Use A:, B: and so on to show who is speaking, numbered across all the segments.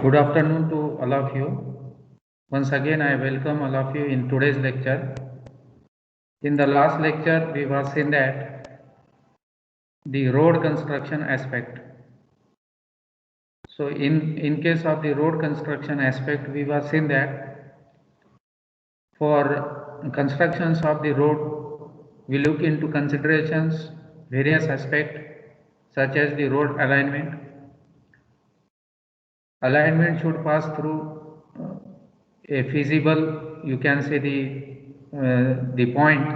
A: Good afternoon to all of you. Once again, I welcome all of you in today's lecture. In the last lecture, we were seen that the road construction aspect. So, in case of the road construction aspect, we were seen that for constructions of the road, we look into considerations, various aspects such as the road alignment. Alignment should pass through a feasible, you can say the point,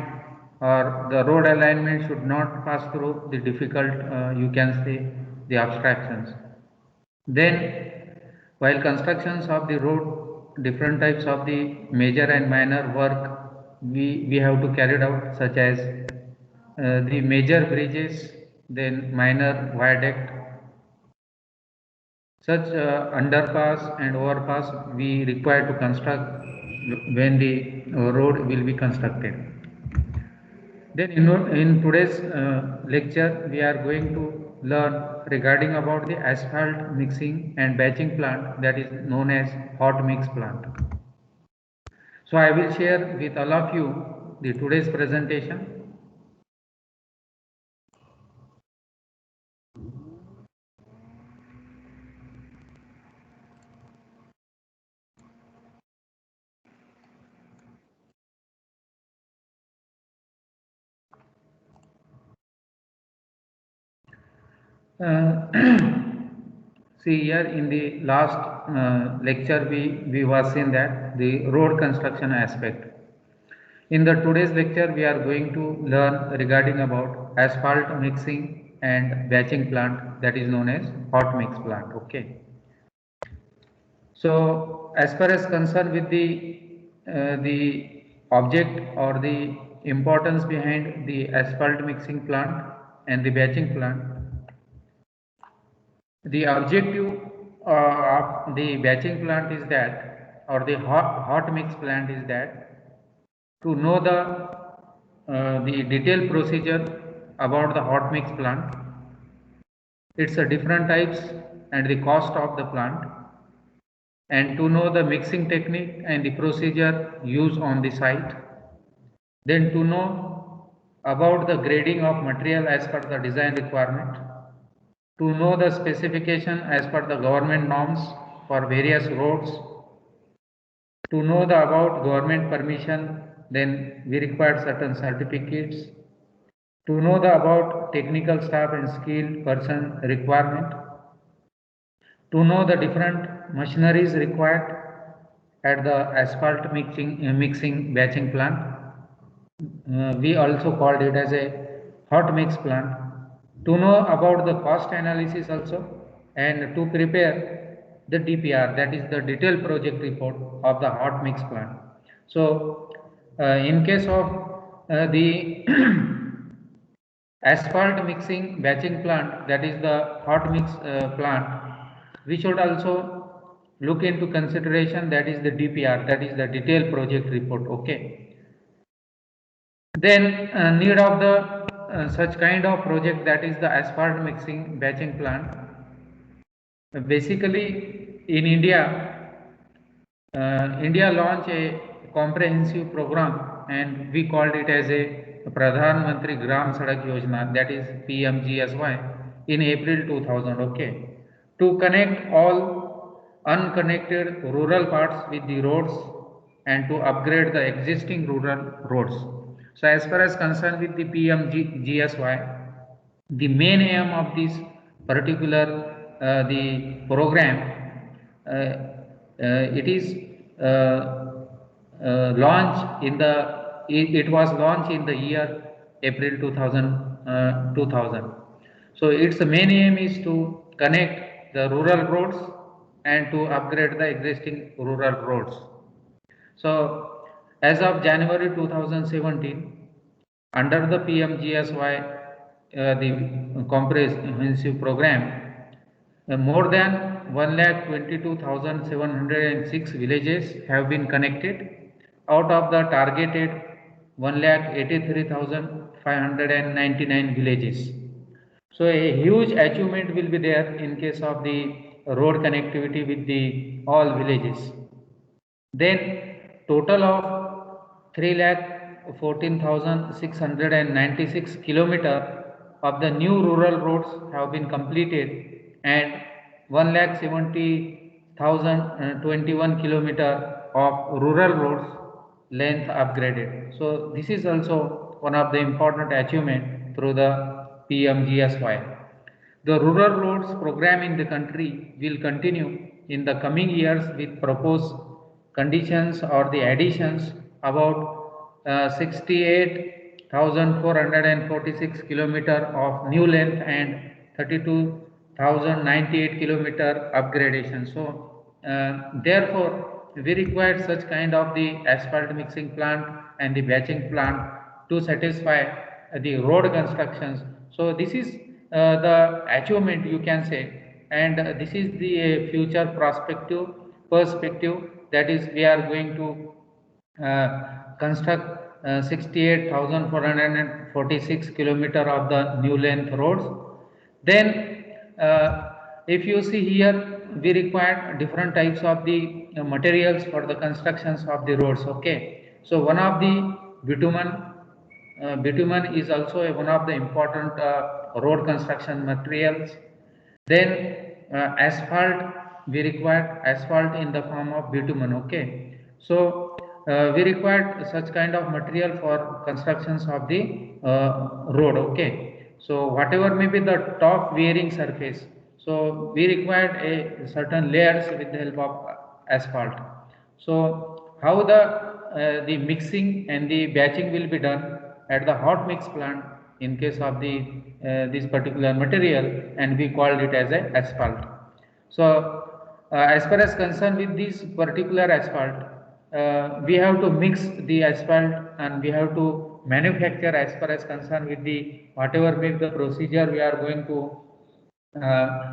A: or the road alignment should not pass through the difficult, you can say the abstractions. Then, while constructions of the road, different types of the major and minor work we have to carry out, such as the major bridges, then minor viaduct. Such underpass and overpass we require to construct when the road will be constructed. Then in today's lecture we are going to learn regarding about the asphalt mixing and batching plant, that is known as hot mix plant. So I will share with all of you the today's presentation. See here in the last lecture we was seen that the road construction aspect. In the today's lecture we are going to learn regarding about asphalt mixing and batching plant, that is known as hot mix plant. Okay. So as far as concerned with the object or the importance behind the asphalt mixing plant and the batching plant, the objective of the batching plant is that, or the hot mix plant is that, to know the detailed procedure about the hot mix plant, its different types and the cost of the plant, and to know the mixing technique and the procedure used on the site, then to know about the grading of material as per the design requirement, to know the specification as per the government norms for various roads, to know the about government permission, then we require certain certificates, to know the about technical staff and skilled person requirement, to know the different machineries required at the asphalt mixing batching plant. We also called it as a hot mix plant. To know about the cost analysis also, and to prepare the DPR, that is the detailed project report of the hot mix plant. So in case of the asphalt mixing batching plant, that is the hot mix plant, we should also look into consideration, that is the DPR, that is the detailed project report. Okay. Then need of the such kind of project, that is the asphalt mixing batching plant. Basically in India, India launched a comprehensive program and we called it as a Pradhan Mantri Gram Sadak Yojana, that is PMGSY, in April 2000. Okay, to connect all unconnected rural parts with the roads and to upgrade the existing rural roads. So as far as concerned with the PMGSY, the main aim of this particular the program, it is launched in the it was launched in the year April 2000. So its main aim is to connect the rural roads and to upgrade the existing rural roads. So as of January 2017, under the PMGSY, the comprehensive program, more than 1,22,706 villages have been connected out of the targeted 1,83,599 villages. So a huge achievement will be there in case of the road connectivity with the all villages. Then total of 3,14,696 kilometer of the new rural roads have been completed and 1,70,021 kilometer of rural roads length upgraded. So this is also one of the important achievement through the PMGSY. The rural roads program in the country will continue in the coming years with proposed conditions or the additions about 68,446 kilometer of new length and 32,098 kilometer upgradation. So therefore we require such kind of the asphalt mixing plant and the batching plant to satisfy the road constructions. So this is the achievement you can say, and this is the future perspective, that is we are going to construct 68,446 kilometer of the new length roads. Then if you see here, we require different types of the materials for the constructions of the roads. Okay, so one of the bitumen is also one of the important road construction materials. Then asphalt, we require asphalt in the form of bitumen. Okay, so we required such kind of material for constructions of the road. Okay, so whatever may be the top wearing surface, so we required a certain layers with the help of asphalt. So how the mixing and the batching will be done at the hot mix plant in case of the this particular material, and we called it as a asphalt. So as far as concerned with this particular asphalt, we have to mix the asphalt and we have to manufacture as far as concerned with the whatever be the procedure we are going to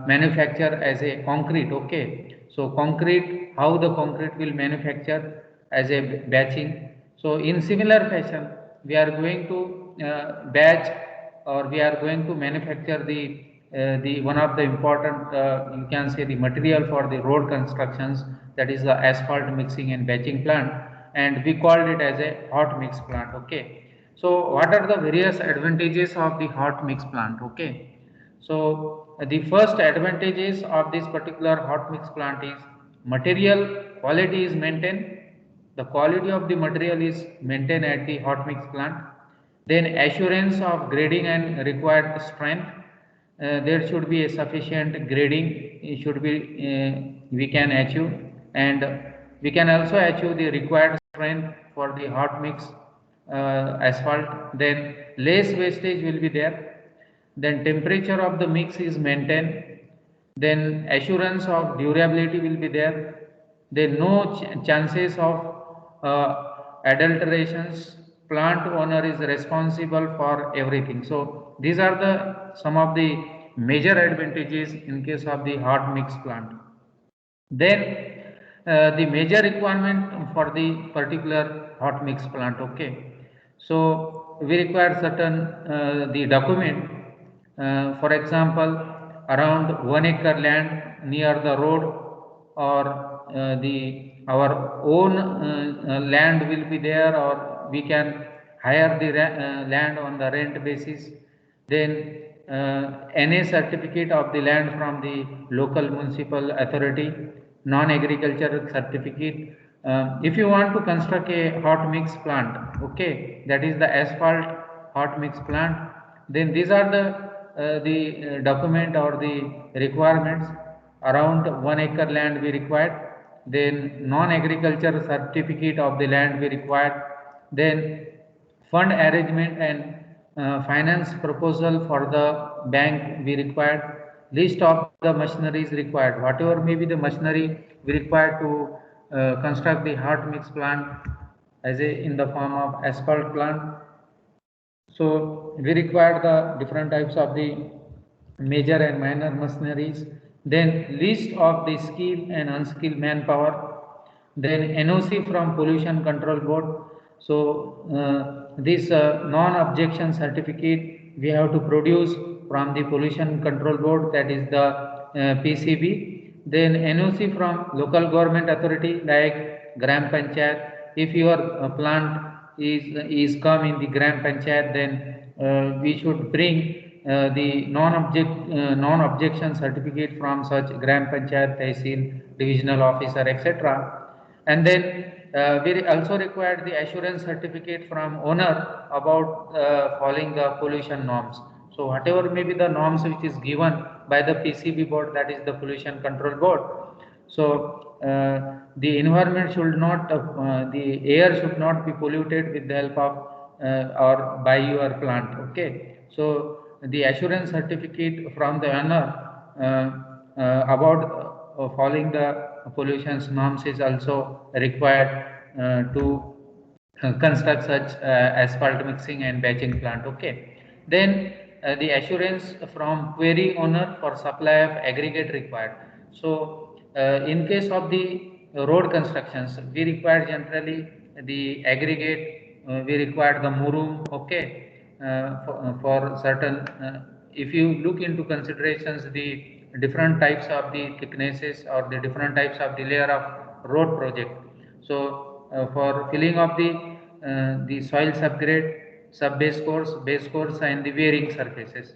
A: manufacture as a concrete. Okay, so concrete, how the concrete will manufacture as a batching. So in similar fashion we are going to batch, or we are going to manufacture the one of the important you can say the material for the road constructions, that is the asphalt mixing and batching plant, and we called it as a hot mix plant. Okay, so what are the various advantages of the hot mix plant? Okay, so the first advantages of this particular hot mix plant is material quality is maintained. The quality of the material is maintained at the hot mix plant. Then assurance of grading and required strength. There should be a sufficient grading. It should be we can achieve, and we can also achieve the required strength for the hot mix asphalt. Then less wastage will be there. Then temperature of the mix is maintained. Then assurance of durability will be there. Then no chances of adulterations. Plant owner is responsible for everything. So these are the some of the major advantages in case of the hot mix plant. Then the major requirement for the particular hot mix plant. Okay, so we require certain the document. For example, around 1 acre land near the road, or the our own land will be there, or we can hire the land on the rent basis. Then NA certificate of the land from the local municipal authority, non-agricultural certificate. If you want to construct a hot mix plant, okay, that is the asphalt hot mix plant, then these are the document or the requirements. Around 1 acre land we required. Then non-agricultural certificate of the land we required. Then fund arrangement and finance proposal for the bank we required. List of the machineries required, whatever may be the machinery we required to construct the hot mix plant as a in the form of asphalt plant. So we require the different types of the major and minor machineries. Then list of the skilled and unskilled manpower. Then NOC from Pollution Control Board. So this non-objection certificate we have to produce from the Pollution Control Board, that is the PCB. then NOC from local government authority like Gram Panchayat. If your plant is come in the Gram Panchayat, then we should bring the non-objection certificate from such Gram Panchayat, Tehsil, divisional officer, etc. And then we also required the assurance certificate from owner about following the pollution norms. So whatever may be the norms which is given by the PCB board, that is the pollution control board. So the environment should not, the air should not be polluted with the help of or by your plant. Okay. So the assurance certificate from the owner about following the pollution norms is also required to construct such asphalt mixing and batching plant. Okay. Then the assurance from quarry owner for supply of aggregate required. So in case of the road constructions, we require generally the aggregate, we require the murum. Okay. For certain, if you look into considerations, the different types of the thicknesses or the different types of the layer of road project. So for filling of the soil subgrade, sub-base course and the wearing surfaces.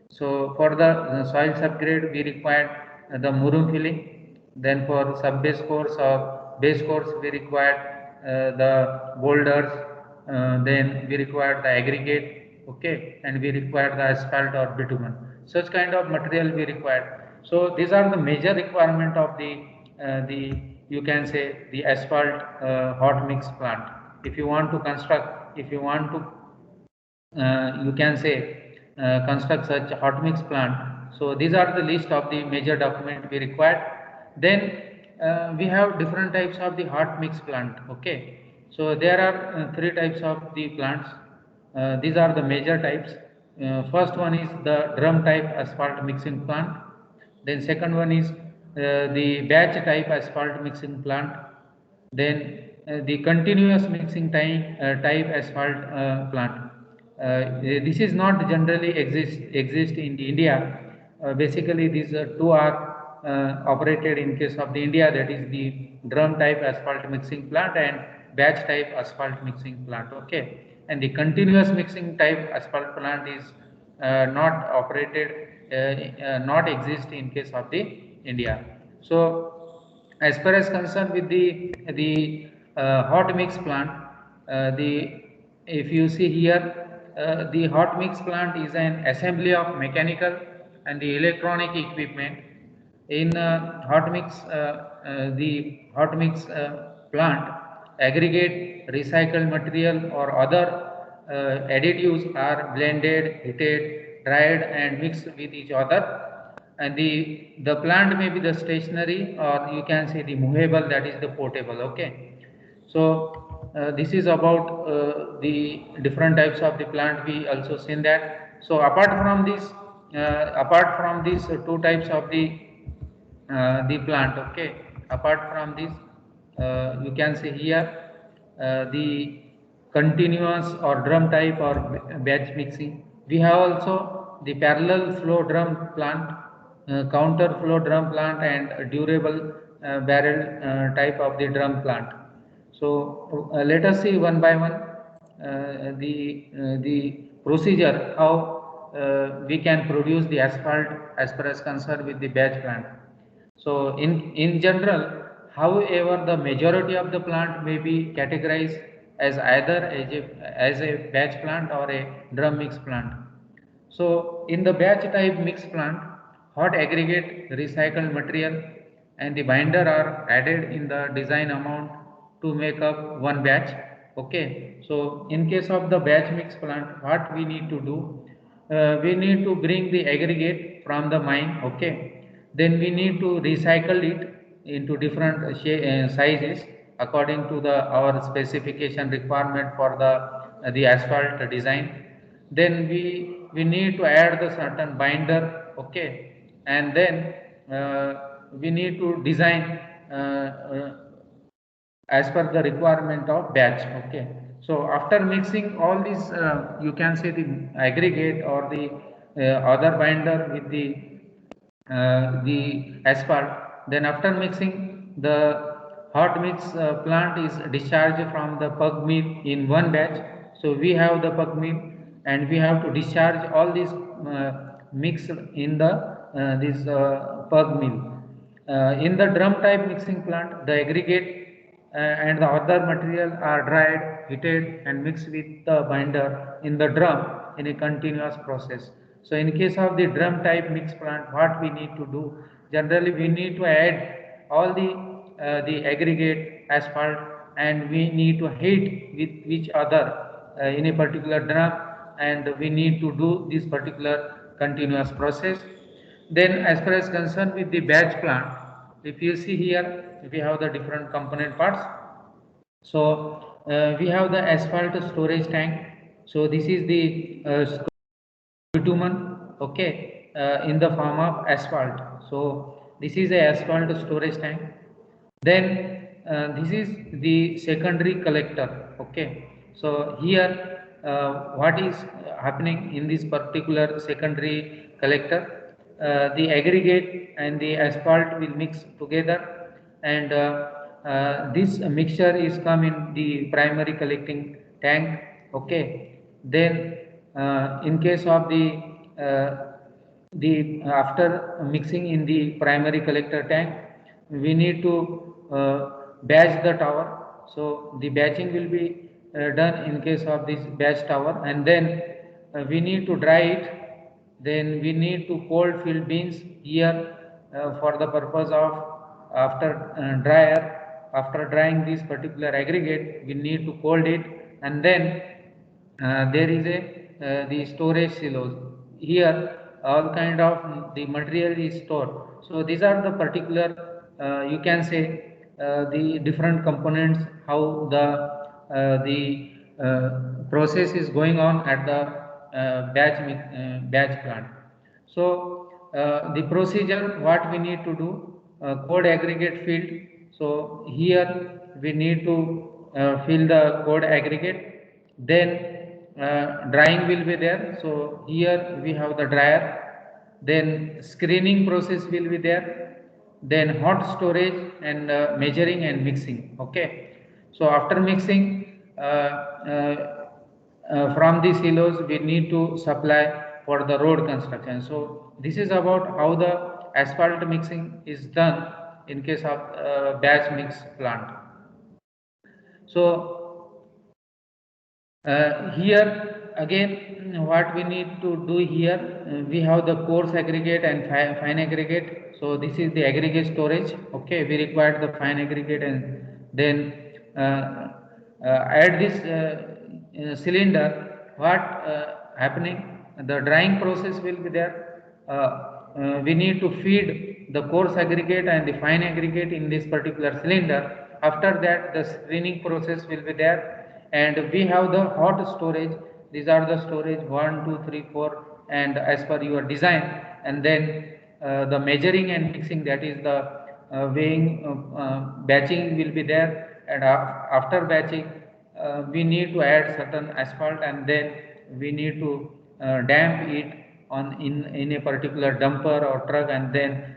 A: So for the soil subgrade, we required the murum filling. Then for sub-base course or base course, we required the boulders. Then we required the aggregate, okay, and we required the asphalt or bitumen. Such kind of material we required. So these are the major requirement of the you can say the asphalt hot mix plant. If you want to construct, if you want to you can say construct such hot mix plant. So these are the list of the major document we required. Then we have different types of the hot mix plant. Okay, so there are three types of the plants. These are the major types. First one is the drum type asphalt mixing plant. Then second one is the batch type asphalt mixing plant. Then the continuous mixing type asphalt plant. This is not generally exist in India. Basically, these two are operated in case of the India, that is the drum type asphalt mixing plant and batch type asphalt mixing plant. Okay, and the continuous mixing type asphalt plant is not operated, not exist in case of the India. So as far as concerned with the hot mix plant, the if you see here, the hot mix plant is an assembly of mechanical and the electronic equipment. In the hot mix plant, aggregate, recycled material or other additives are blended, heated, dried and mixed with each other. And the plant may be the stationary or you can say the movable, that is the portable. Okay. So this is about the different types of the plant. We also seen that. So apart from these two types of the plant, okay, apart from this, you can see here the continuous or drum type or batch mixing. We have also the parallel flow drum plant, counter flow drum plant and durable barrel type of the drum plant. So let us see one by one the procedure how we can produce the asphalt as far as concerned with the batch plant. So in general, however, the majority of the plant may be categorized as either as a batch plant or a drum mix plant. So in the batch type mix plant, hot aggregate, recycled material and the binder are added in the design amount to make up one batch. Okay. So in case of the batch mix plant, what we need to do? We need to bring the aggregate from the mine. Okay. Then we need to recycle it into different sizes according to our specification requirement for the asphalt design. Then we need to add the certain binder. Okay, and then we need to design as per the requirement of batch. Okay, so after mixing all these you can say the aggregate or the other binder with the asphalt, Then after mixing, the hot mix plant is discharged from the pug mill in one batch. So we have the pug mill and we have to discharge all these mix in the this pug mill. In the drum type mixing plant, the aggregate and the other material are dried, heated and mixed with the binder in the drum in a continuous process. So in case of the drum type mix plant, what we need to do? Generally we need to add all the aggregate asphalt and we need to heat with each other in a particular drum, and we need to do this particular continuous process. Then as far as concerned with the batch plant, if you see here, we have the different component parts. So we have the asphalt storage tank. So this is the bitumen, okay, in the form of asphalt. So this is a asphalt storage tank. Then this is the secondary collector, okay. So here what is happening in this particular secondary collector, the aggregate and the asphalt will mix together, and this mixture is come in the primary collecting tank, okay. Then in case of the after mixing in the primary collector tank, we need to batch the tower. So the batching will be done in case of this batch tower, and then we need to dry it. Then we need to cold fill beans here for the purpose of after after drying this particular aggregate, we need to cold it, and then there is a the storage silos. Here all kind of the material is stored. So these are the particular you can say the different components, how the process is going on at the batch plant. So the procedure what we need to do, code aggregate field. So here we need to fill the code aggregate, then drying will be there. So here we have the dryer, then screening process will be there, then hot storage and measuring and mixing, okay. So after mixing from the silos we need to supply for the road construction. So this is about how the asphalt mixing is done in case of batch mix plant. So here again what we need to do here, we have the coarse aggregate and fine aggregate. So this is the aggregate storage, okay. We require the fine aggregate, and then add this cylinder. What happening, the drying process will be there. We need to feed the coarse aggregate and the fine aggregate in this particular cylinder. After that the screening process will be there, and we have the hot storage. These are the storage 1 2 3 4 and as per your design, and then the measuring and mixing, that is the weighing, batching will be there, and after batching we need to add certain asphalt, and then we need to damp it on in a particular dumper or truck, and then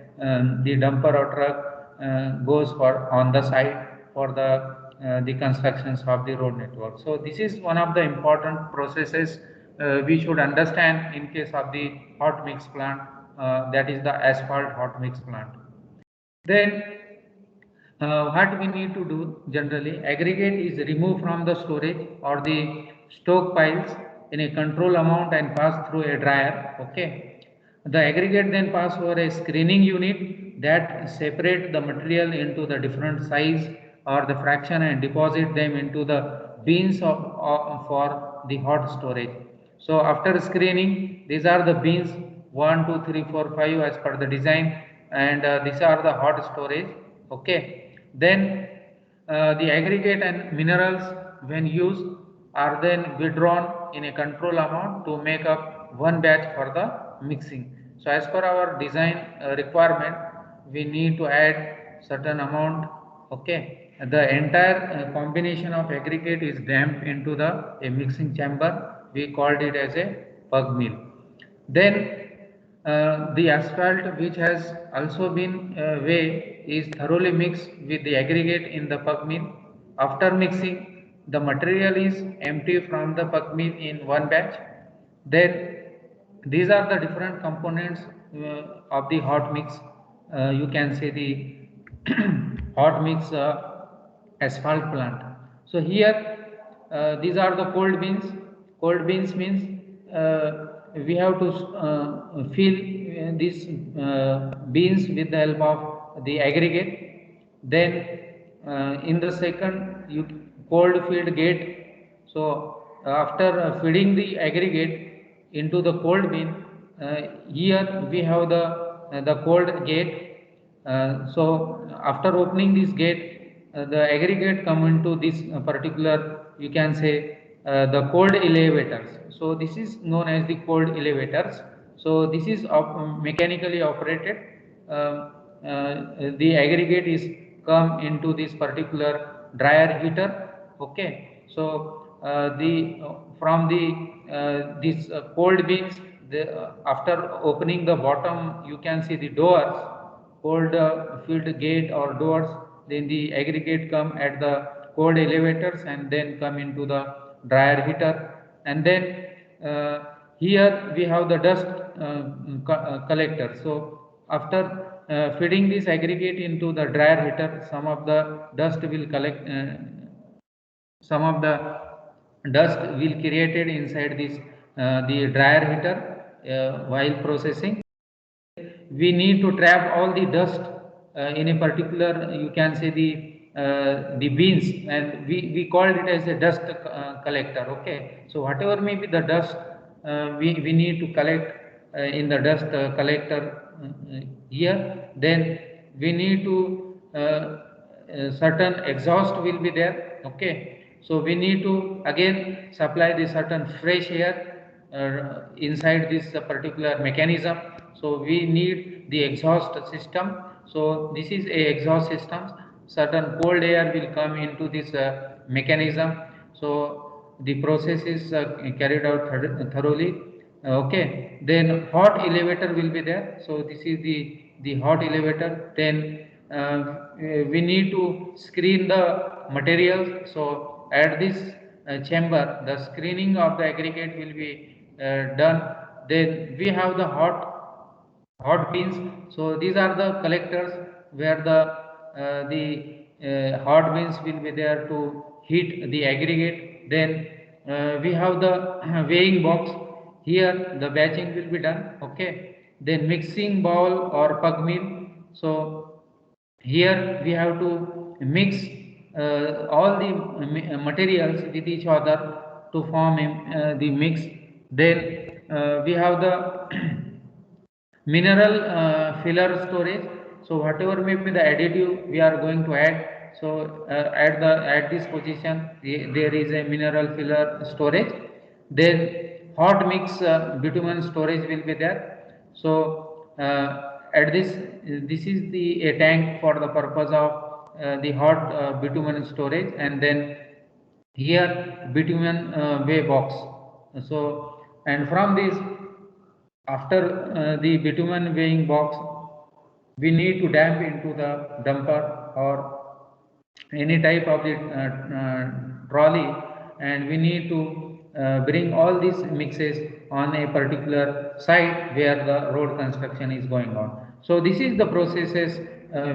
A: the dumper or truck goes for on the side for the constructions of the road network. So this is one of the important processes we should understand in case of the hot mix plant, that is the asphalt hot mix plant. Then what we need to do, generally aggregate is removed from the storage or the stockpiles in a control amount and pass through a dryer, okay. The aggregate then pass over a screening unit that separate the material into the different size or the fraction and deposit them into the bins for the hot storage. So after screening, these are the bins 1 2 3 4 5 as per the design, and these are the hot storage, okay. Then the aggregate and minerals when used are then withdrawn in a control amount to make up one batch for the mixing. So as per our design requirement, we need to add certain amount, okay. The entire combination of aggregate is damped into the a mixing chamber. We called it as a pug mill. Then The asphalt which has also been weighed is thoroughly mixed with the aggregate in the pug mill. After mixing, the material is emptied from the pug mill in one batch. Then these are the different components of the hot mix. You can say the hot mix asphalt plant. So here these are the cold beans. Cold beans means we have to fill these beans with the help of the aggregate. Then in the second you cold filled gate. So after feeding the aggregate into the cold bin, here we have the cold gate. So after opening this gate, the aggregate come into this particular, you can say, the cold elevators. So this is known as the cold elevators. So this is mechanically operated. The aggregate is come into this particular dryer heater. Okay, so the from the this cold beans, after opening the bottom, you can see the doors, cold filled gate or doors. Then the aggregate come at the cold elevators and then come into the dryer heater. And then here we have the dust collector. So after feeding this aggregate into the dryer heater, some of the dust will collect, some of the dust will created inside this the dryer heater while processing. We need to trap all the dust in a particular, you can say, the beans, and we called it as a dust collector. Okay, so whatever may be the dust, we need to collect in the dust collector here. Then we need to certain exhaust will be there. Okay, so we need to again supply the certain fresh air inside this particular mechanism. So we need the exhaust system. So this is a exhaust system. Certain cold air will come into this mechanism. So the process is carried out thoroughly. Okay, then hot elevator will be there. So this is the hot elevator. Then we need to screen the materials. So at this chamber, the screening of the aggregate will be done. Then we have the hot beans. So these are the collectors where the hot beans will be there to heat the aggregate. Then we have the weighing box. Here the batching will be done. Okay, then mixing bowl or pug mill. So here we have to mix all the materials with each other to form the mix. Then we have the mineral filler storage. So whatever may be the additive we are going to add, so at this position there is a mineral filler storage. Then hot mix bitumen storage will be there. So at this is the a tank for the purpose of the hot bitumen storage. And then here bitumen weigh box. So and from this, after the bitumen weighing box, we need to dump into the dumper or any type of the trolley, and we need to bring all these mixes on a particular site where the road construction is going on. So this is the processes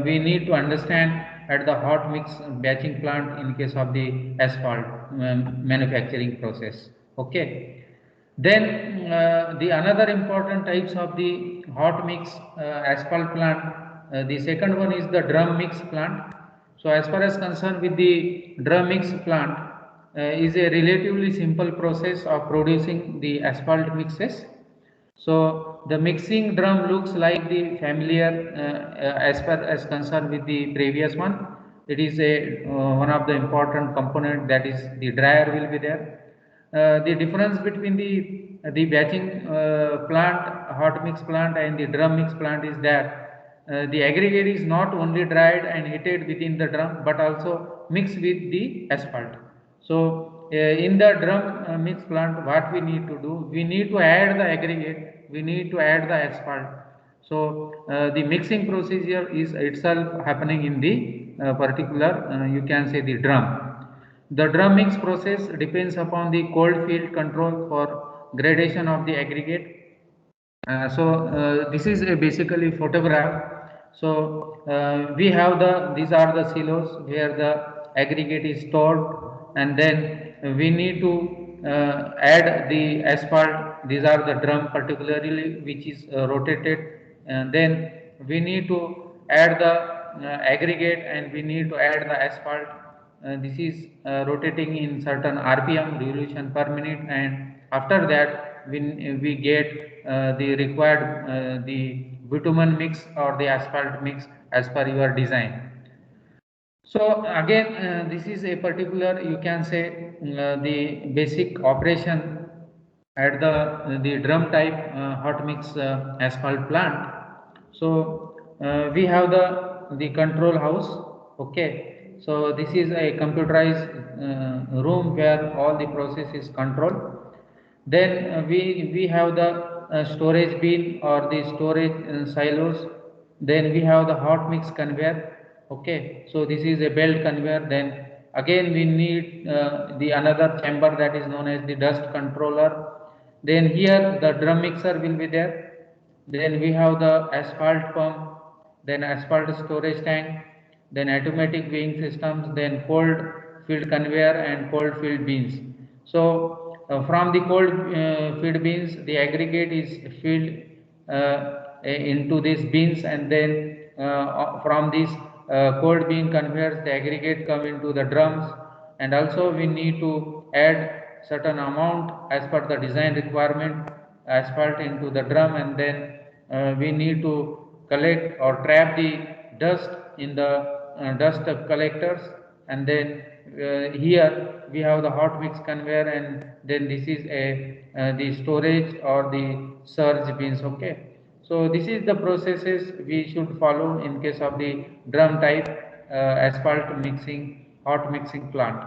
A: we need to understand at the hot mix batching plant in case of the asphalt manufacturing process. Okay. Then the another important types of the hot mix asphalt plant, the second one is the drum mix plant. So as far as concerned with the drum mix plant, is a relatively simple process of producing the asphalt mixes. So the mixing drum looks like the familiar as far as concerned with the previous one. It is a one of the important component, that is the dryer will be there. The difference between the batching plant, hot mix plant, and the drum mix plant is that the aggregate is not only dried and heated within the drum but also mixed with the asphalt. So in the drum mix plant, what we need to do, we need to add the aggregate we need to add the asphalt. So the mixing procedure is itself happening in the particular, you can say, the drum. The drum mix process depends upon the cold field control for gradation of the aggregate. This is a basically photograph. So we have these are the silos where the aggregate is stored, and then we need to add the asphalt. These are the drum particularly which is rotated, and then we need to add the aggregate, and we need to add the asphalt. This is rotating in certain RPM, revolution per minute, and after that we get the required the bitumen mix or the asphalt mix as per your design. So again, this is a particular, you can say, the basic operation at the drum type hot mix asphalt plant. So we have the control house. Okay, so this is a computerized room where all the process is controlled. Then we have the storage bin or the storage silos. Then we have the hot mix conveyor. Okay, so this is a belt conveyor. Then again we need the another chamber that is known as the dust controller. Then here the drum mixer will be there. Then we have the asphalt pump, then asphalt storage tank, then automatic weighing systems, then cold field conveyor and cold field beans. So from the cold feed beans, the aggregate is filled into these beans, and then from these cold bean conveyors, the aggregate come into the drums, and also we need to add certain amount as per the design requirement asphalt into the drum, and then we need to collect or trap the dust in the dust collectors, and then here we have the hot mix conveyor, and then this is a the storage or the surge bins. Okay, so this is the processes we should follow in case of the drum type asphalt mixing hot mixing plant.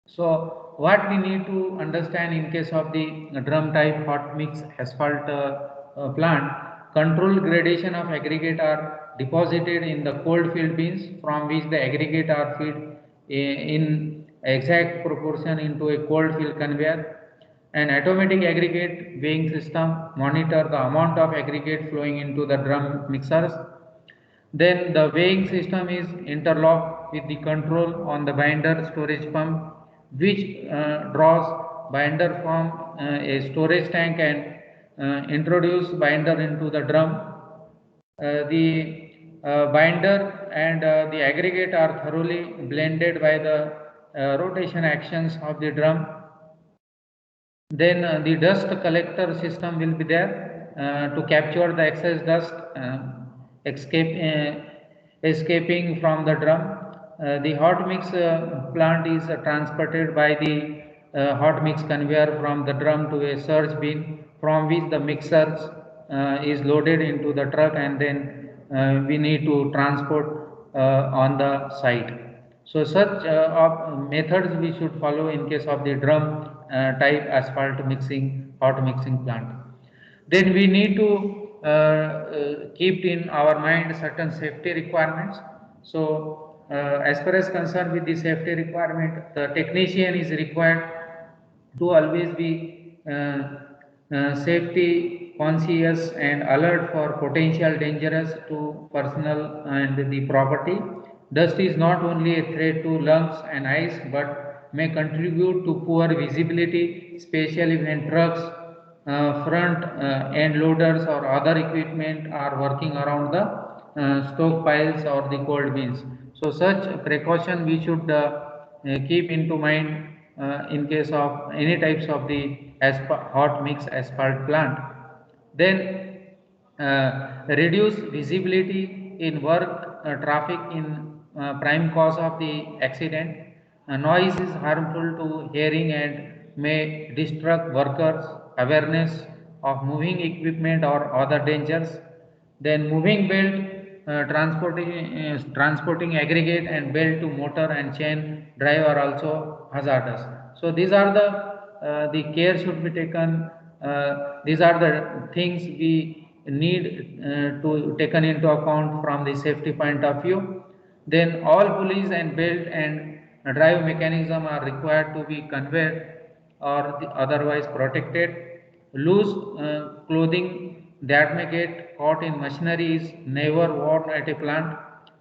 A: So what we need to understand in case of the drum type hot mix asphalt plant, controlled gradation of aggregate are deposited in the cold field bins from which the aggregate are fed in exact proportion into a cold field conveyor. An automatic aggregate weighing system monitor the amount of aggregate flowing into the drum mixers. Then the weighing system is interlocked with the control on the binder storage pump, which draws binder from a storage tank and introduce binder into the drum. The binder and the aggregate are thoroughly blended by the rotation actions of the drum. Then the dust collector system will be there to capture the excess dust escaping from the drum. The hot mix plant is transported by the hot mix conveyor from the drum to a surge bin, from which the mixers is loaded into the truck, and then we need to transport on the site. So such methods we should follow in case of the drum type asphalt mixing hot mixing plant. Then we need to keep in our mind certain safety requirements. So as far as concerned with the safety requirement, the technician is required to always be safety conscious and alert for potential dangers to personal and the property. Dust is not only a threat to lungs and eyes, but may contribute to poor visibility, especially when trucks, front end loaders or other equipment are working around the stockpiles or the cold bins. So such precaution we should keep into mind in case of any types of the hot mix asphalt plant. Then reduce visibility in work traffic in prime cause of the accident. Noise is harmful to hearing and may distract workers. Awareness of moving equipment or other dangers. Then moving belt, transporting aggregate and belt to motor and chain drive are also hazardous. So these are the care should be taken These are the things we need to taken into account from the safety point of view. Then all pulleys and belt and drive mechanism are required to be conveyed or otherwise protected. Loose clothing that may get caught in machinery is never worn at a plant.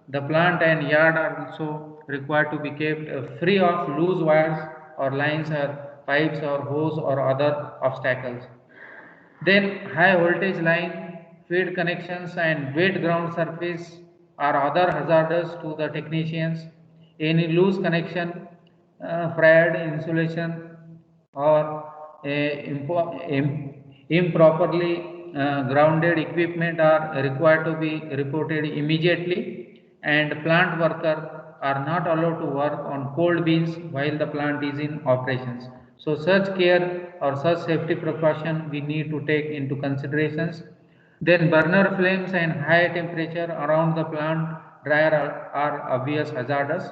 A: The plant and yard are also required to be kept free of loose wires or lines or pipes or hose or other obstacles. Then high voltage line, feed connections and wet ground surface are other hazardous to the technicians. Any loose connection, frayed insulation or improperly grounded equipment are required to be reported immediately, and plant worker are not allowed to work on cold beans while the plant is in operations. So such care or such safety precaution we need to take into considerations. Then burner flames and high temperature around the plant dryer are obvious hazardous.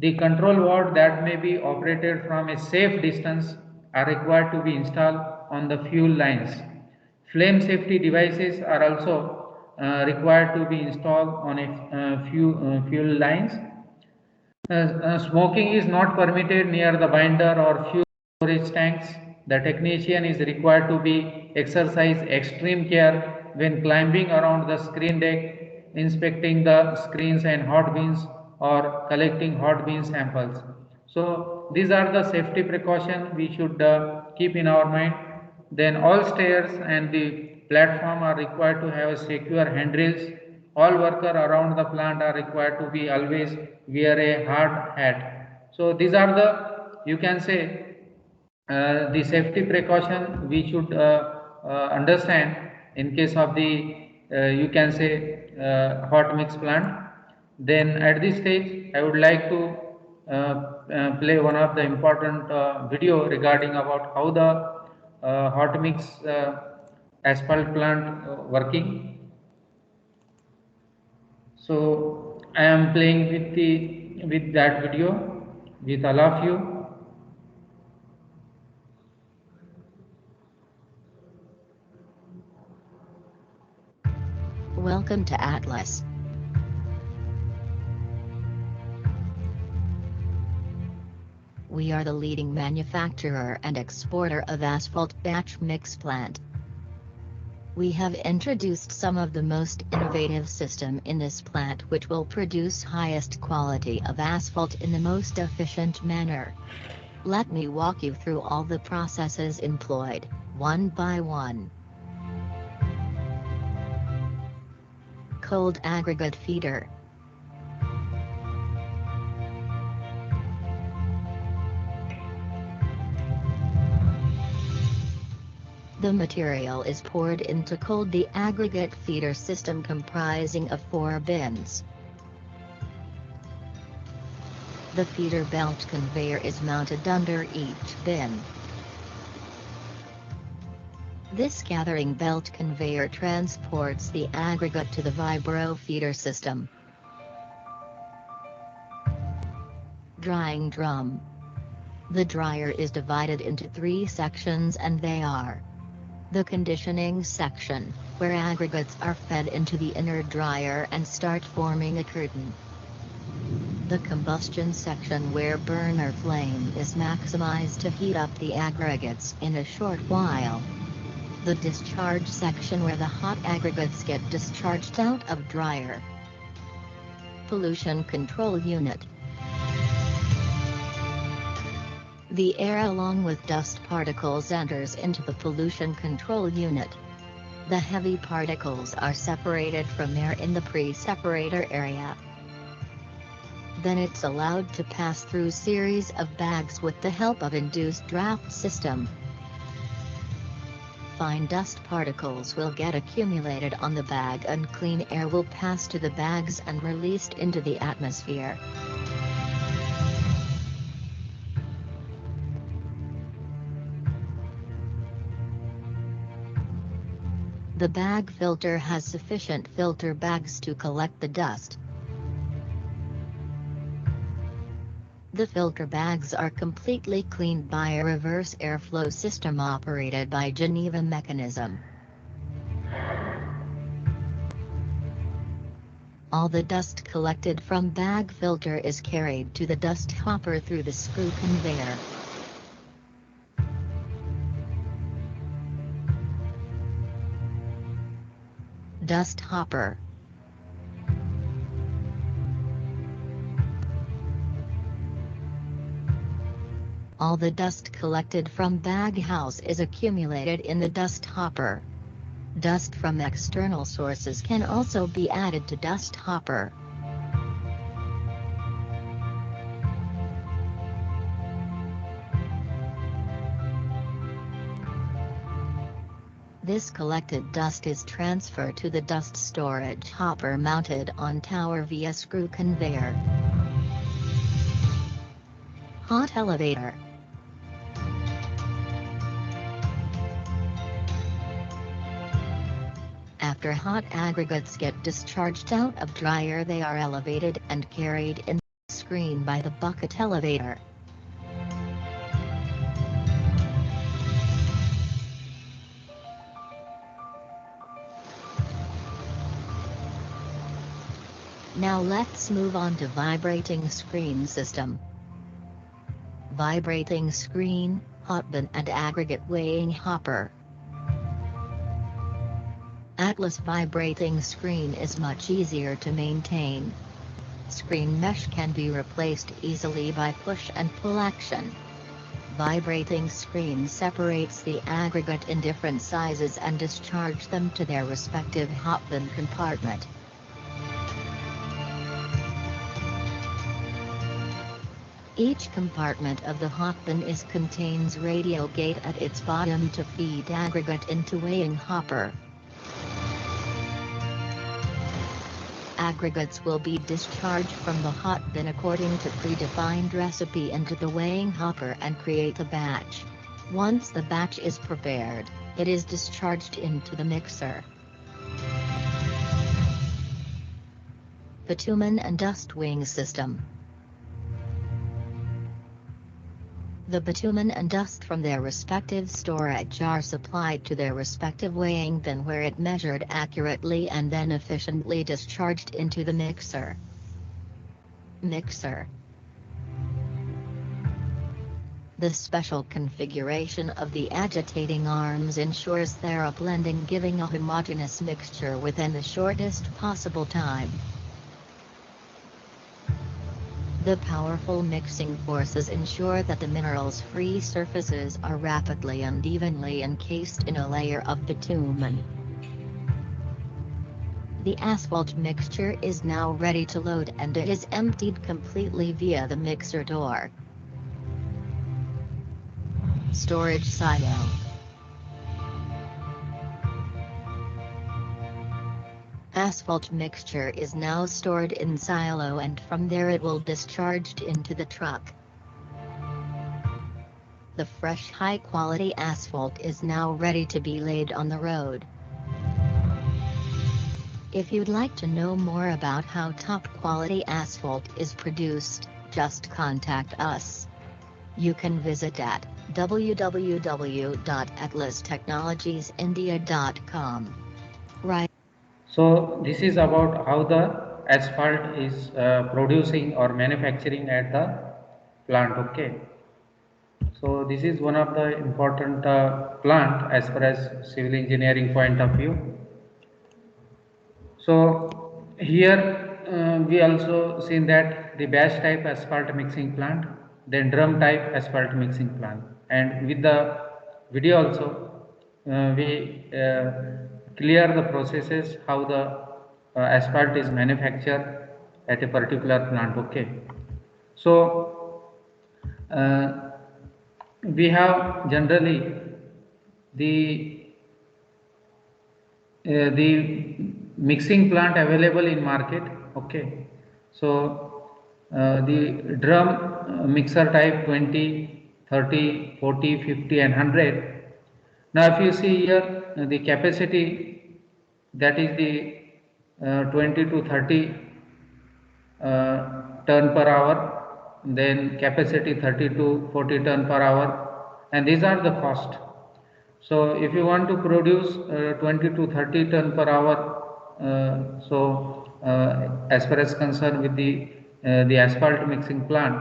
A: The control ward that may be operated from a safe distance are required to be installed on the fuel lines. Flame safety devices are also required to be installed on a fuel lines. Smoking is not permitted near the binder or fuel storage tanks. The technician is required to be exercise extreme care when climbing around the screen deck, inspecting the screens and hot beans or collecting hot bean samples. So these are the safety precautions we should keep in our mind. Then all stairs and the platform are required to have secure handrails. All workers around the plant are required to be always wear a hard hat. So these are the, you can say, the safety precaution we should understand in case of the, you can say, hot mix plant. Then at this stage I would like to play one of the important video regarding about how the hot mix asphalt plant working. So I am playing with that video with all of you.
B: Welcome to Atlas. We are the leading manufacturer and exporter of asphalt batch mix plant. We have introduced some of the most innovative system in this plant which will produce highest quality of asphalt in the most efficient manner. Let me walk you through all the processes employed, one by one. Cold aggregate feeder. The material is poured into the aggregate feeder system comprising of 4 bins. The feeder belt conveyor is mounted under each bin. This gathering belt conveyor transports the aggregate to the vibro feeder system. Drying drum. The dryer is divided into 3 sections and they are: the conditioning section, where aggregates are fed into the inner dryer and start forming a curtain. The combustion section, where burner flame is maximized to heat up the aggregates in a short while. The discharge section, where the hot aggregates get discharged out of dryer. Pollution control unit. The air along with dust particles enters into the pollution control unit. The heavy particles are separated from air in the pre-separator area. Then it's allowed to pass through series of bags with the help of induced draft system. Fine dust particles will get accumulated on the bag and clean air will pass to the bags and released into the atmosphere. The bag filter has sufficient filter bags to collect the dust. The filter bags are completely cleaned by a reverse airflow system operated by Geneva mechanism. All the dust collected from bag filter is carried to the dust hopper through the screw conveyor. Dust hopper. All the dust collected from bag house is accumulated in the dust hopper. Dust from external sources can also be added to dust hopper. This collected dust is transferred to the dust storage hopper mounted on tower via screw conveyor. Hot elevator. After hot aggregates get discharged out of dryer, they are elevated and carried in the screen by the bucket elevator. Now let's move on to vibrating screen system. Vibrating screen, hot bin and aggregate weighing hopper. Atlas vibrating screen is much easier to maintain. Screen mesh can be replaced easily by push and pull action. Vibrating screen separates the aggregate in different sizes and discharge them to their respective hot bin compartment. Each compartment of the hot bin contains radio gate at its bottom to feed aggregate into weighing hopper. Aggregates will be discharged from the hot bin according to predefined recipe into the weighing hopper and create a batch. Once the batch is prepared, it is discharged into the mixer. Bitumen and dust wing system. The bitumen and dust from their respective storage are supplied to their respective weighing bin where it measured accurately and then efficiently discharged into the mixer. Mixer. The special configuration of the agitating arms ensures thorough blending, giving a homogeneous mixture within the shortest possible time. The powerful mixing forces ensure that the minerals-free surfaces are rapidly and evenly encased in a layer of bitumen. The asphalt mixture is now ready to load and it is emptied completely via the mixer door. Storage silo. Asphalt mixture is now stored in silo and from there it will discharged into the truck. The fresh high-quality asphalt is now ready to be laid on the road. If you'd like to know more about how top-quality asphalt is produced, just contact us. You can visit at www.atlastechnologiesindia.com. Right.
A: So this is about how the asphalt is producing or manufacturing at the plant. Okay. So this is one of the important plant as far as civil engineering point of view. So here we also seen that the batch type asphalt mixing plant, then drum type asphalt mixing plant, and with the video also we clear the processes how the asphalt is manufactured at a particular plant. Okay, so we have generally the mixing plant available in market. Okay, so the drum mixer type 20, 30, 40, 50 and 100. Now if you see here the capacity, that is the 20 to 30 ton per hour, then capacity 30 to 40 ton per hour, and these are the cost. So if you want to produce 20 to 30 ton per hour, as far as concerned with the asphalt mixing plant,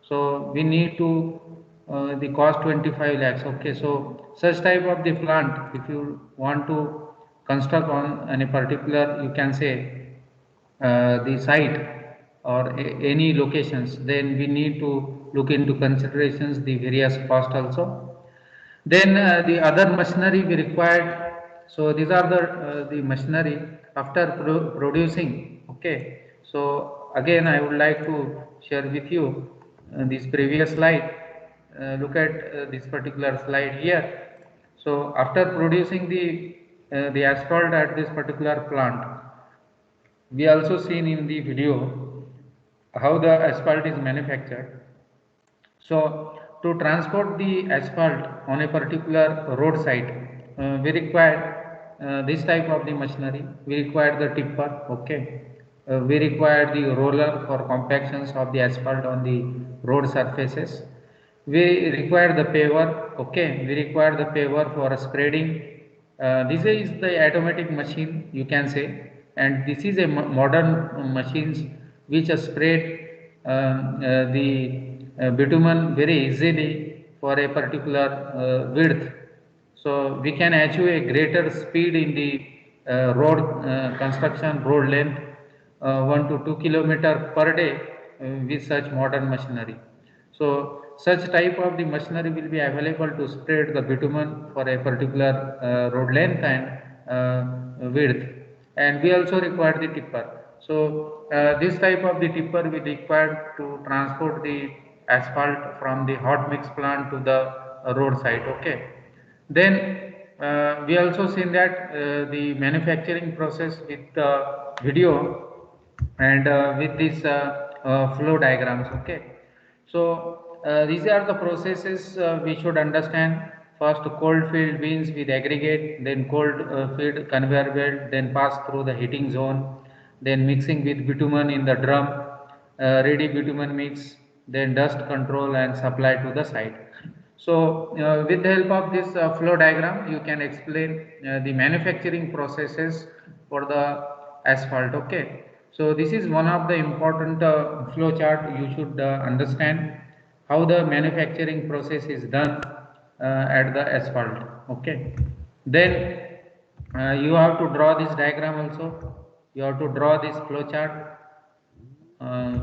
A: so we need to the cost 25 lakhs. Okay, so such type of the plant, if you want to construct on any particular, you can say the site or any locations, then we need to look into considerations the various cost also. Then the other machinery we required. So these are the machinery after producing. Okay. So again, I would like to share with you this previous slide. Look at this particular slide here. So after producing the asphalt at this particular plant, we also seen in the video how the asphalt is manufactured. So to transport the asphalt on a particular road site, we require this type of the machinery. We require the tipper, okay. We require the roller for compactions of the asphalt on the road surfaces. We require the paver, okay. We require the paver for spreading. This is the automatic machine, you can say, and this is a modern machines which spread the bitumen very easily for a particular width. So we can achieve a greater speed in the road construction road length 1 to 2 kilometer per day with such modern machinery. So such type of the machinery will be available to spread the bitumen for a particular road length and width. And we also require the tipper. So this type of the tipper we require to transport the asphalt from the hot mix plant to the road site. Okay. Then we also seen that the manufacturing process with the video and with this flow diagrams. Okay. So these are the processes we should understand. First, cold field beans with aggregate, then cold feed conveyor belt, then pass through the heating zone, then mixing with bitumen in the drum, ready bitumen mix, then dust control and supply to the site. So with the help of this flow diagram, you can explain the manufacturing processes for the asphalt. Okay. So this is one of the important flow chart you should understand how the manufacturing process is done at the asphalt. Okay. Then you have to draw this diagram also. You have to draw this flow chart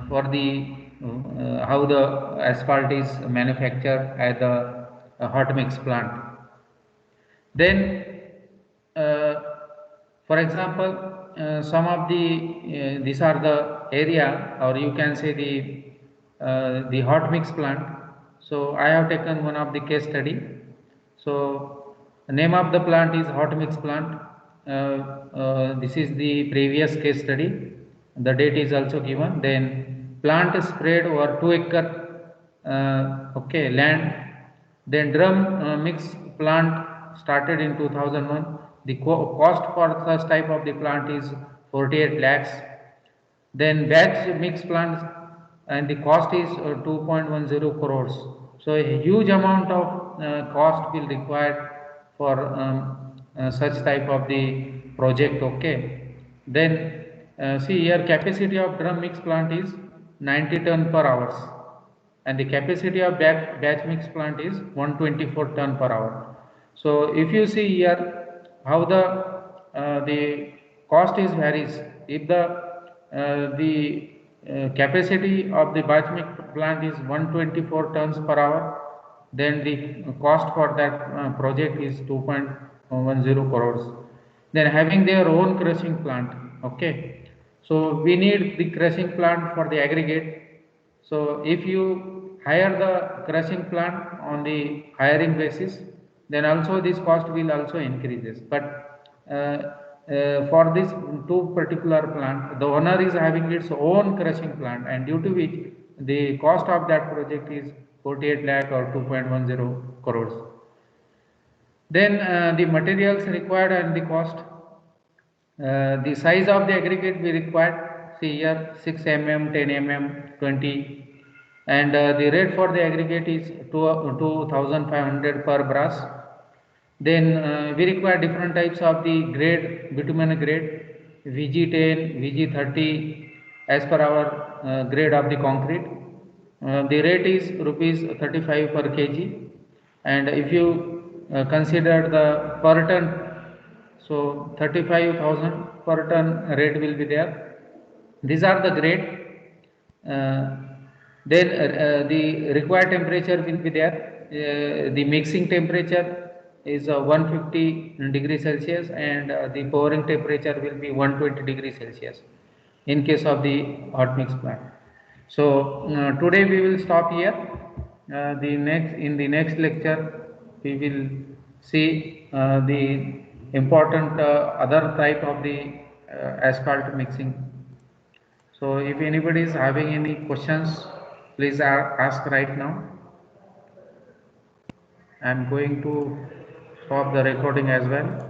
A: for the how the asphalt is manufactured at the hot mix plant. Then for example, some of these are the area, or you can say the hot mix plant. So I have taken one of the case study. So the name of the plant is hot mix plant. This is the previous case study. The date is also given. Then plant is spread over 2 acre okay, land. Then drum mix plant started in 2001. The cost for such type of the plant is 48 lakhs. Then batch mix plant, and the cost is 2.10 crores. So a huge amount of cost will required for such type of the project. Okay. Then see here, capacity of drum mix plant is 90 ton per hours, and the capacity of batch mix plant is 124 ton per hour. So if you see here how the cost is varies. If the capacity of the batch mix plant is 124 tons per hour, then the cost for that project is 2.10 crores. Then having their own crushing plant. Okay. So we need the crushing plant for the aggregate. So if you hire the crushing plant on the hiring basis, then also this cost will also increases. But for this two particular plant, the owner is having its own crushing plant, and due to which the cost of that project is 48 lakh or 2.10 crores. Then the materials required and the cost. The size of the aggregate we required, see here 6 mm, 10 mm, 20. and the rate for the aggregate is 2500 per brass. Then we require different types of the grade, bitumen grade, VG10, VG30 as per our grade of the concrete. The rate is rupees 35 per kg, and if you consider the per ton, so 35,000 per ton rate will be there. These are the grade. Then the required temperature will be there. The mixing temperature is 150 degrees Celsius, and the pouring temperature will be 120 degrees Celsius in case of the hot mix plant. So today we will stop here. In the next lecture we will see the important other type of the asphalt mixing. So if anybody is having any questions, please ask right now. I am going to stop the recording as well.